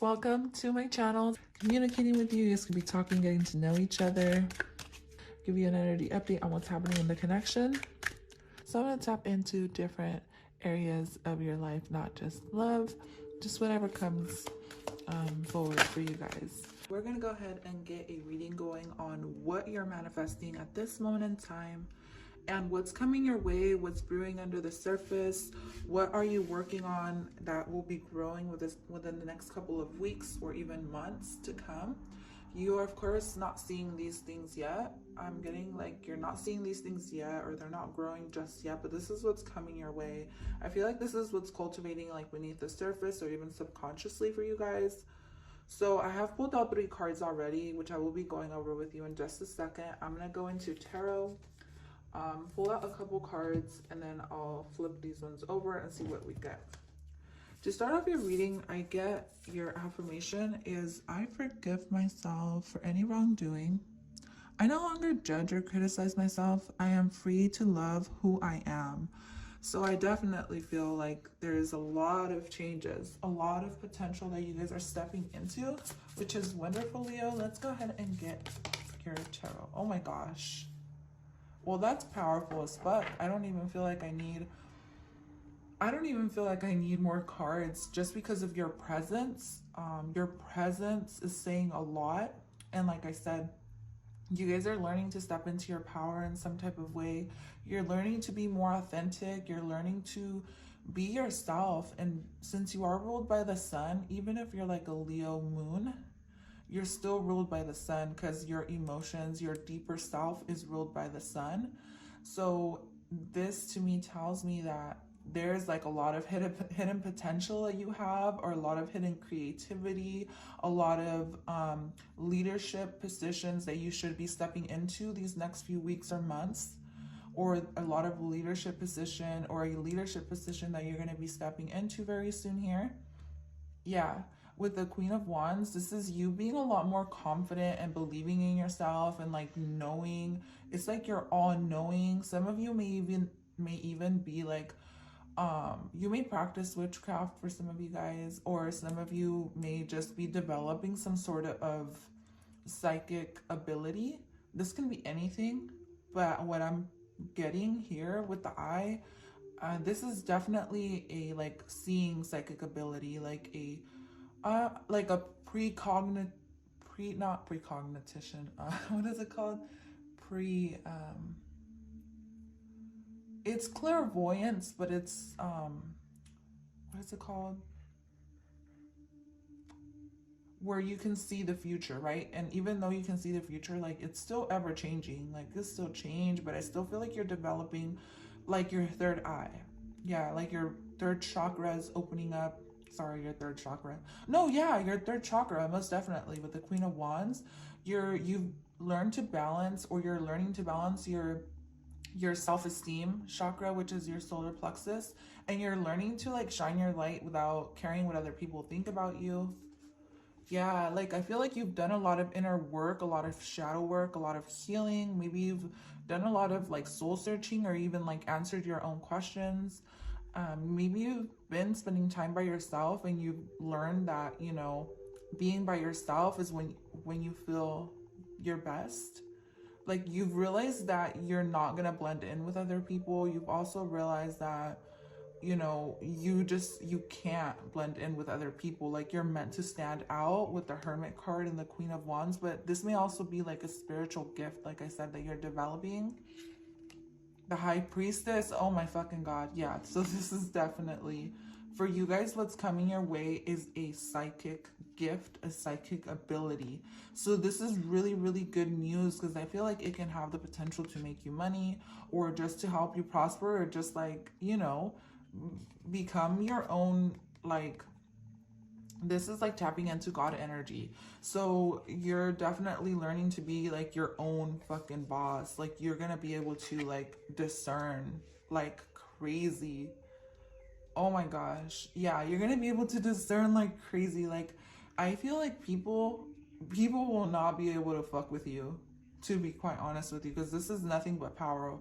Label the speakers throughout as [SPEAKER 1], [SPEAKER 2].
[SPEAKER 1] Welcome to my channel. Communicating with you, you guys can be talking, getting to know each other, give you an energy update on what's happening in the connection. So I'm going to tap into different areas of your life, not just love, just whatever comes forward for you guys. We're going to go ahead and get a reading going on what you're manifesting at this moment in time and what's coming your way, what's brewing under the surface, what are you working on that will be growing within the next couple of weeks or even months to come. You are, of course, not seeing these things yet. I'm getting like you're not seeing these things yet, or they're not growing just yet, but this is what's coming your way. I feel like this is what's cultivating like beneath the surface or even subconsciously for you guys. So I have pulled out 3 cards already, which I will be going over with you in just a second. I'm going to go into tarot, pull out a couple cards, and then I'll flip these ones over and see what we get. To start off your reading, I get your affirmation is, I forgive myself for any wrongdoing. I no longer judge or criticize myself. I am free to love who I am. So I definitely feel like there's a lot of changes, a lot of potential that you guys are stepping into, which is wonderful, Leo. Let's go ahead and get your tarot. Oh my gosh. Well, that's powerful as fuck. I don't even feel like I need more cards just because of your presence. Your presence is saying a lot. And like I said, you guys are learning to step into your power in some type of way. You're learning to be more authentic. You're learning to be yourself. And since you are ruled by the sun, even if you're like a Leo moon, you're still ruled by the sun because your emotions, your deeper self is ruled by the sun. So this to me tells me that there's like a lot of hidden potential that you have, or a lot of hidden creativity, a lot of leadership positions that you should be stepping into these next few weeks or months, or a lot of leadership position or a leadership position that you're going to be stepping into very soon here. Yeah. With the Queen of Wands, this is you being a lot more confident and believing in yourself and like knowing. It's like you're all knowing. Some of you may even be like, you may practice witchcraft for some of you guys, or some of you may just be developing some sort of psychic ability. This can be anything, but what I'm getting here with the eye, this is definitely a like seeing psychic ability, like a not precognition. What is it called? It's clairvoyance, but it's what is it called? Where you can see the future, right? And even though you can see the future, like it's still ever changing. Like this still change, but I still feel like you're developing like your third eye. Yeah, like your third chakra is opening up. Sorry, your third chakra. No, yeah, your third chakra, most definitely. With the Queen of Wands, you've learned to balance, or you're learning to balance your self-esteem chakra, which is your solar plexus, and you're learning to like shine your light without caring what other people think about you. Yeah, like I feel like you've done a lot of inner work, a lot of shadow work, a lot of healing. Maybe you've done a lot of like soul searching, or even like answered your own questions. Maybe you've been spending time by yourself and you've learned that, you know, being by yourself is when you feel your best. Like you've realized that you're not going to blend in with other people. You've also realized that, you know, you can't blend in with other people. Like you're meant to stand out with the Hermit card and the Queen of Wands, but this may also be like a spiritual gift, like I said, that you're developing. The High Priestess, oh my fucking god, yeah. So this is definitely, for you guys, what's coming your way is a psychic gift, a psychic ability. So this is really, really good news, because I feel like it can have the potential to make you money, or just to help you prosper, or just like, you know, become your own, like, this is like tapping into God energy. So you're definitely learning to be like your own fucking boss. Like you're gonna be able to like discern like crazy. Oh my gosh. Yeah, you're gonna be able to discern like crazy. Like I feel like people will not be able to fuck with you, to be quite honest with you, because this is nothing but power.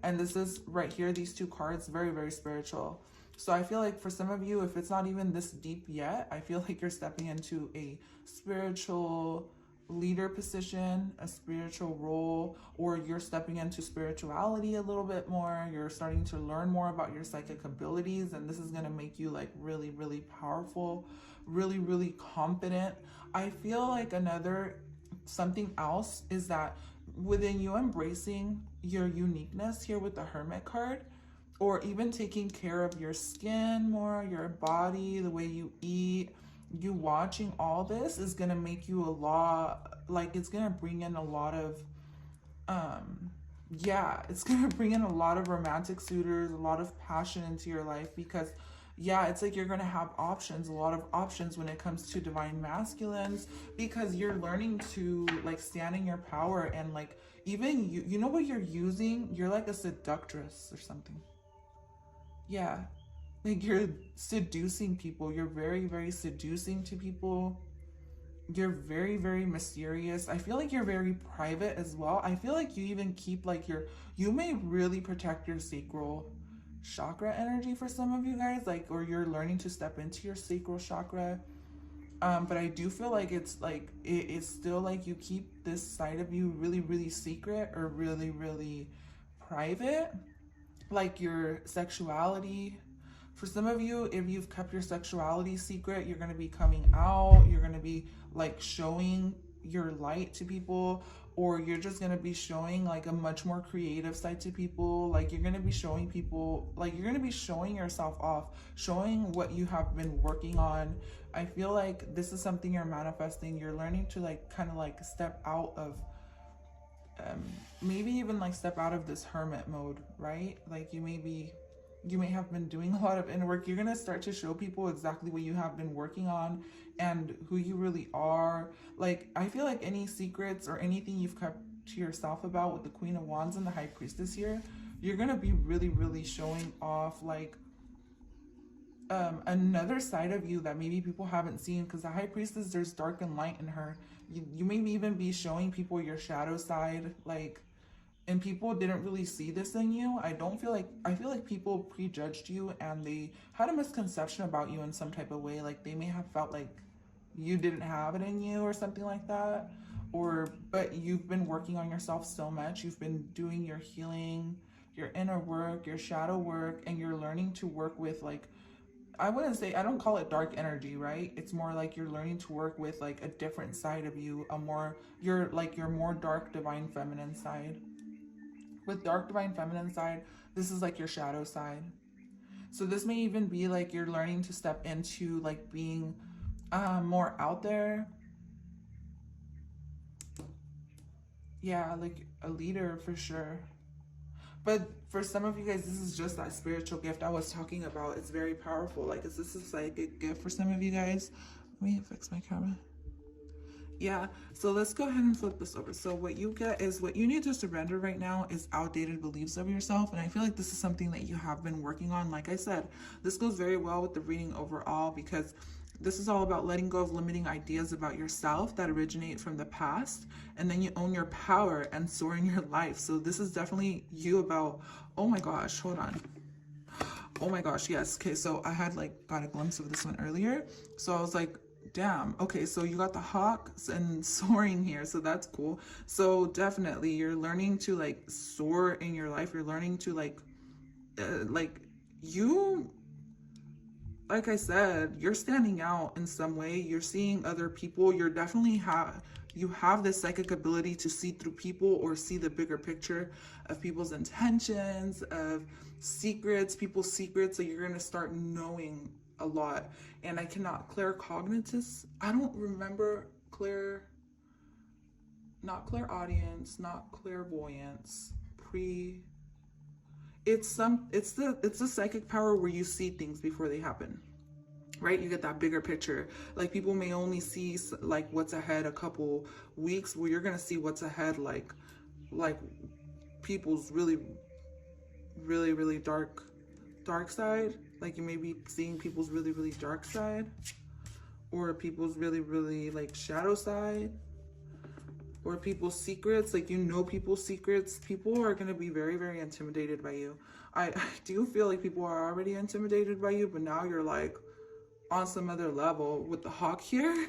[SPEAKER 1] And this is right here, these 2 cards, very, very spiritual. So I feel like for some of you, if it's not even this deep yet, I feel like you're stepping into a spiritual leader position, a spiritual role, or you're stepping into spirituality a little bit more. You're starting to learn more about your psychic abilities, and this is going to make you like really, really powerful, really, really confident. I feel like something else is that within you embracing your uniqueness here with the Hermit card, or even taking care of your skin more, your body, the way you eat, you watching all this is going to make you a lot, like it's going to bring in a lot of, yeah, it's going to bring in a lot of romantic suitors, a lot of passion into your life, because yeah, it's like you're going to have options, a lot of options when it comes to divine masculines, because you're learning to like stand in your power. And like, even you know what you're using? You're like a seductress or something. Yeah, like you're seducing people. You're very, very seducing to people. You're very, very mysterious. I feel like you're very private as well. I feel like you even keep like you may really protect your sacral chakra energy for some of you guys, like, or you're learning to step into your sacral chakra. But I do feel like it's like, it's still like you keep this side of you really, really secret, or really, really private. Like your sexuality. For some of you, if you've kept your sexuality secret, you're going to be coming out. You're going to be like showing your light to people, or you're just going to be showing like a much more creative side to people. Like you're going to be showing people, like you're going to be showing yourself off, showing what you have been working on. I feel like this is something you're manifesting. You're learning to like kind of like step out of maybe even like step out of this hermit mode, right? Like you may have been doing a lot of inner work. You're going to start to show people exactly what you have been working on and who you really are. Like I feel like any secrets or anything you've kept to yourself about with the Queen of Wands and the High Priestess here, you're going to be really, really showing off like another side of you that maybe people haven't seen, because the High Priestess, there's dark and light in her. You may even be showing people your shadow side, like, and people didn't really see this in you. I feel like people prejudged you and they had a misconception about you in some type of way. Like they may have felt like you didn't have it in you or something like that. But you've been working on yourself so much. You've been doing your healing, your inner work, your shadow work, and you're learning to work with like, I don't call it dark energy, right? It's more like you're learning to work with like a different side of you, your more dark divine feminine side. With dark divine feminine side, this is like your shadow side. So this may even be like you're learning to step into like being more out there. Yeah, like a leader for sure. But for some of you guys, this is just that spiritual gift I was talking about. It's very powerful. Like, is this a psychic gift for some of you guys? Let me fix my camera. Yeah, so let's go ahead and flip this over. So what you get is, what you need to surrender right now is outdated beliefs of yourself. And I feel like this is something that you have been working on. Like I said, this goes very well with the reading overall, because this is all about letting go of limiting ideas about yourself that originate from the past, and then you own your power and soar in your life. So this is definitely you about, oh my gosh, hold on. Oh my gosh, yes. Okay, so I had like got a glimpse of this one earlier. So I was like, damn, okay, so you got the hawks and soaring here, so that's cool. So definitely you're learning to like soar in your life. You're learning to like you, like I said, you're standing out in some way. You're seeing other people. You're definitely you have this psychic ability to see through people, or see the bigger picture of people's intentions, of secrets, people's secrets. So you're going to start knowing a lot. And I cannot claircognitiveness. I don't remember not clairaudience, not clairvoyance, it's the psychic power where you see things before they happen, right? You get that bigger picture. Like people may only see like what's ahead a couple weeks, where you're gonna see what's ahead like people's really, really, really dark side. Like you may be seeing people's really, really dark side, or people's really, really like shadow side. or people's secrets, like you know people's secrets. People are going to be very, very intimidated by you. I do feel like people are already intimidated by you, but now you're like on some other level with the hawk here.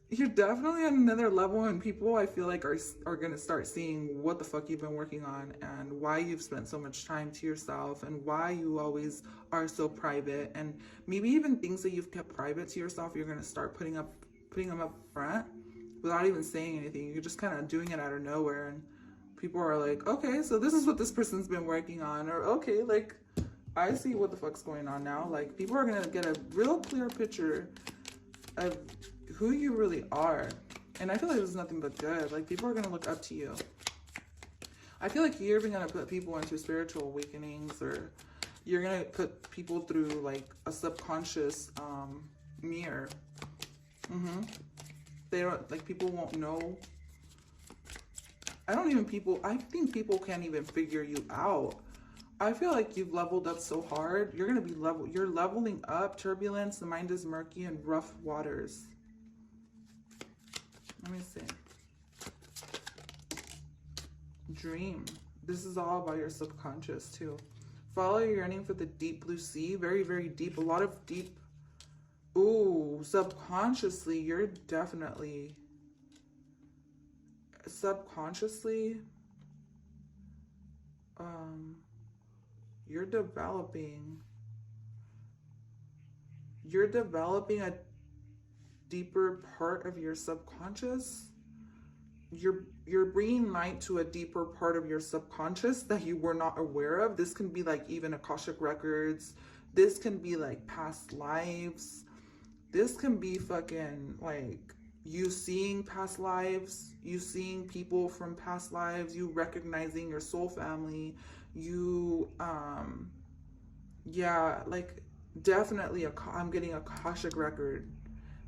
[SPEAKER 1] You're definitely on another level, and people I feel like are going to start seeing what the fuck you've been working on and why you've spent so much time to yourself and why you always are so private, and maybe even things that you've kept private to yourself, you're going to start putting them up front without even saying anything. You're just kind of doing it out of nowhere, and people are like, okay, so this is what this person's been working on, or okay, like I see what the fuck's going on now. Like people are going to get a real clear picture of who you really are, and I feel like there's nothing but good. Like people are gonna look up to you. I feel like you're even gonna put people into spiritual awakenings, or you're gonna put people through like a subconscious mirror. They don't, like, people won't know. I think people can't even figure you out. I feel like you've leveled up so hard. You're leveling up. Turbulence, the mind is murky, and rough waters. Let me see. Dream. This is all about your subconscious too. Follow your yearning for the deep blue sea. Very, very deep. A lot of deep. Ooh, subconsciously, you're definitely. Subconsciously. You're developing a deeper part of your subconscious. You're bringing light to a deeper part of your subconscious that you were not aware of. This can be like even Akashic records. This can be like past lives. This can be fucking like you seeing past lives, you seeing people from past lives, you recognizing your soul family, you yeah, like definitely I'm getting a Akashic record.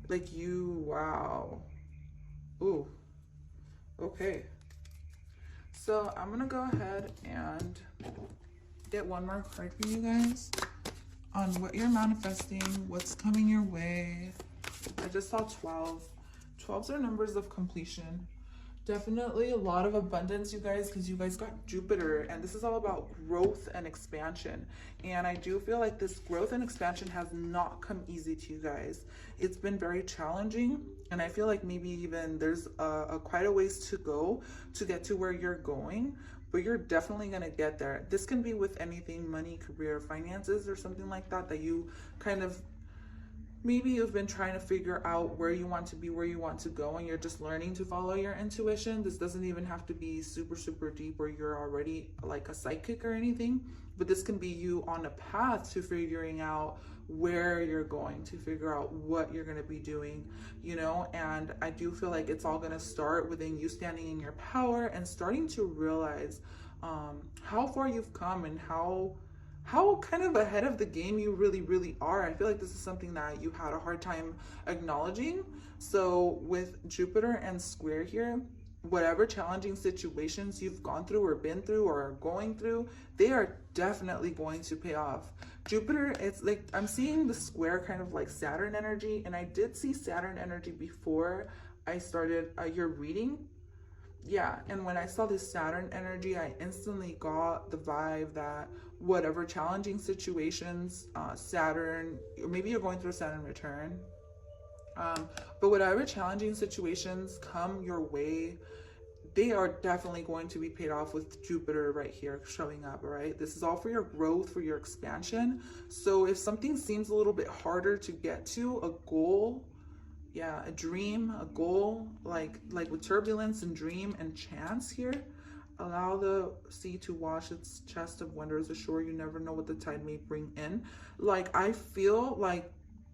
[SPEAKER 1] Like you, wow. Ooh. Okay. So I'm gonna go ahead and get one more card for you guys on what you're manifesting, what's coming your way. I just saw 12. 12s are numbers of completion. Definitely a lot of abundance, you guys, because you guys got Jupiter, and this is all about growth and expansion. And I do feel like this growth and expansion has not come easy to you guys. It's been very challenging, and I feel like maybe even there's quite a ways to go to get to where you're going, but you're definitely going to get there. This can be with anything, money, career, finances, or something like that, that you kind of, maybe you've been trying to figure out where you want to be, where you want to go, and you're just learning to follow your intuition. This doesn't even have to be super, super deep where you're already like a psychic or anything, but this can be you on a path to figuring out where you're going, to figure out what you're going to be doing, you know. And I do feel like it's all going to start within you standing in your power and starting to realize how far you've come and how kind of ahead of the game you really, really are. I feel like this is something that you had a hard time acknowledging. So with Jupiter and square here, whatever challenging situations you've gone through or been through or are going through, they are definitely going to pay off. Jupiter, it's like I'm seeing the square kind of like Saturn energy, and I did see Saturn energy before I started your reading. Yeah, and when I saw this Saturn energy, I instantly got the vibe that whatever challenging situations, Saturn, or maybe you're going through a Saturn return, but whatever challenging situations come your way, they are definitely going to be paid off with Jupiter right here showing up, all right? This is all for your growth, for your expansion. So if something seems a little bit harder to get to, a goal, yeah, a dream, a goal, like with turbulence and dream and chance here, allow the sea to wash its chest of wonders ashore. You never know what the tide may bring in. Like, I feel like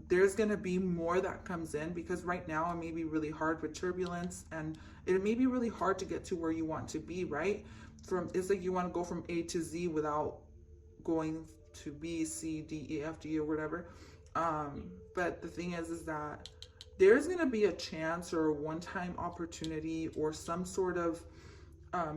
[SPEAKER 1] there's going to be more that comes in, because right now it may be really hard with turbulence, and it may be really hard to get to where you want to be, right? It's like you want to go from A to Z without going to B, C, D, E, F, G, or whatever. But the thing is that there's going to be a chance or a one-time opportunity or some sort of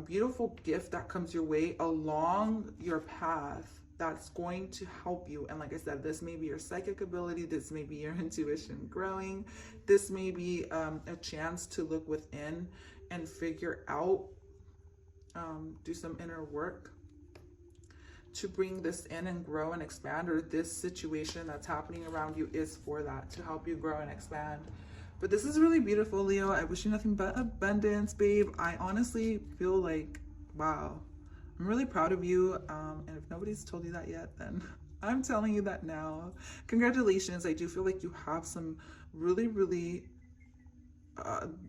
[SPEAKER 1] beautiful gift that comes your way along your path that's going to help you. And like I said, this may be your psychic ability, this may be your intuition growing, this may be a chance to look within and figure out, do some inner work to bring this in and grow and expand, or this situation that's happening around you is for that, to help you grow and expand. But this is really beautiful, Leo. I wish you nothing but abundance, babe. I honestly feel like, wow, I'm really proud of you. And if nobody's told you that yet, then I'm telling you that now. Congratulations. I do feel like you have some really, really,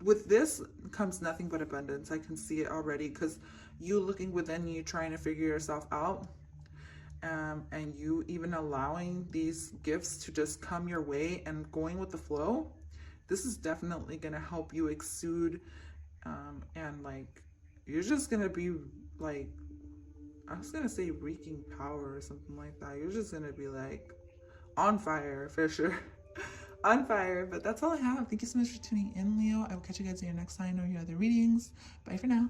[SPEAKER 1] with this comes nothing but abundance. I can see it already, because you looking within you, trying to figure yourself out. And you even allowing these gifts to just come your way and going with the flow. This is definitely going to help you exude, and like, you're just going to be like, I was going to say wreaking power or something like that. You're just going to be like on fire for sure. On fire. But that's all I have. Thank you so much for tuning in, Leo. I will catch you guys in your next sign or your other readings. Bye for now.